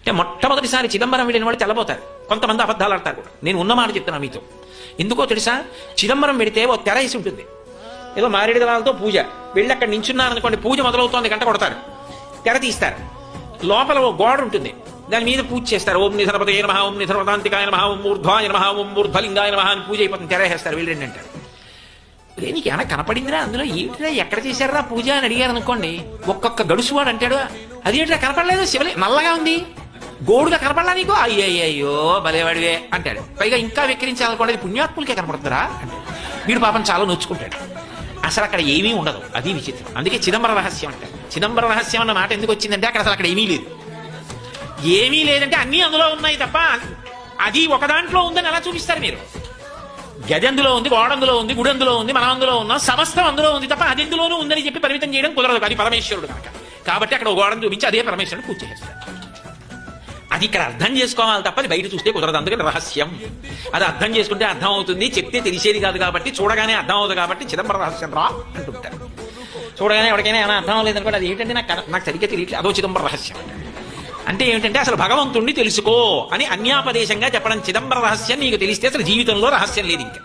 అంటే మొట్టమొదటిసారి చిదంబరం వెళ్ళిన వాళ్ళు తెల్లబోతారు, కొంతమంది అబద్ధాలు ఆడతారు కూడా. నేను ఉన్న మాట చెప్తున్నా మీతో. ఎందుకో తెలుసా, చిదంబరం వెడితే ఓ తెర వేసి ఉంటుంది, ఏదో మారేడు దళాలతో పూజ. వెళ్ళి అక్కడ నించున్నారనుకోండి, పూజ మొదలవుతోంది, గంట కొడతారు, తెర తీస్తారు. లోపల ఓ గోడ ఉంటుంది, దాని మీద పూజ చేస్తారు. ఓం నిధనపతే నమః, ఓం నిధనపదాంతికాయ నమః, ఓం ఊర్ధ్వాయ నమః, ఓం ఊర్ధ్వలింగాయ నమః అని పూజ అయిపోతుంది. తెర వేస్తారు, వెళ్ళండి అంటారు. నీకు ఏమైనా కనపడిందిరా అందులో, ఏమిటిరా ఎక్కడ చేశారా పూజ అని అడిగారు అనుకోండి, ఒక్కొక్క గడుసువాడు అంటాడు, అదేంటిరా కనపడలేదు, శివలే నల్లగా ఉంది, గోడుగా కనపడలా నీకు, అయ్యో భలేవాడివే అంటాడు. పైగా ఇంకా వెక్కిరించాలనుకోండి, అది పుణ్యాత్ములకే కనపడుతుందా అంటే వీడు పాపం చాలా నొచ్చుకుంటాడు. అసలు అక్కడ ఏమీ ఉండదు, అది విచిత్రం. అందుకే చిదంబర రహస్యం అంటారు. చిదంబర రహస్యం అన్న మాట ఎందుకు వచ్చిందంటే అక్కడ ఏమీ లేదు. ఏమీ లేదంటే అన్నీ అందులో ఉన్నాయి తప్ప అది ఒక దాంట్లో ఉందని ఎలా చూపిస్తారు మీరు? గది అందులో ఉంది, గోడ అందులో ఉంది, గుడి అందులో ఉంది, మనం అందులో ఉన్నాం, సమస్తం అందులో ఉంది తప్ప అది ఎందులోనూ ఉందని చెప్పి పరిమితం చేయడం కుదరదు. అది పరమేశ్వరుడు కనుక. కాబట్టి అక్కడ గోడను చూపించి అదే పరమేశ్వరుని పూజ చేస్తారు. అది ఇక్కడ అర్థం చేసుకోవాలి తప్ప అది బయట చూస్తే కుదరదు. అందుకని రహస్యం. అది అర్థం చేసుకుంటే అర్థం అవుతుంది, చెప్తే తెలిసేది కాదు కాబట్టి, చూడగానే అర్థం అవుతుంది కాబట్టి చిదంబర రహస్యం రా అంటుంటారు. చూడగానే ఎవరికైనా ఏమైనా అర్థం అవ్వలేదు అనుకోండి, అది ఏంటంటే నాకు సరిగ్గా తెలియట్లేదు, అదో చిదంబర రహస్యం అంటే ఏమిటంటే అసలు భగవంతుణ్ణి తెలుసుకో అని అన్యాపదేశంగా చెప్పడం చిదంబర రహస్యం. నీకు తెలిస్తే అసలు జీవితంలో రహస్యం లేదు ఇంకా.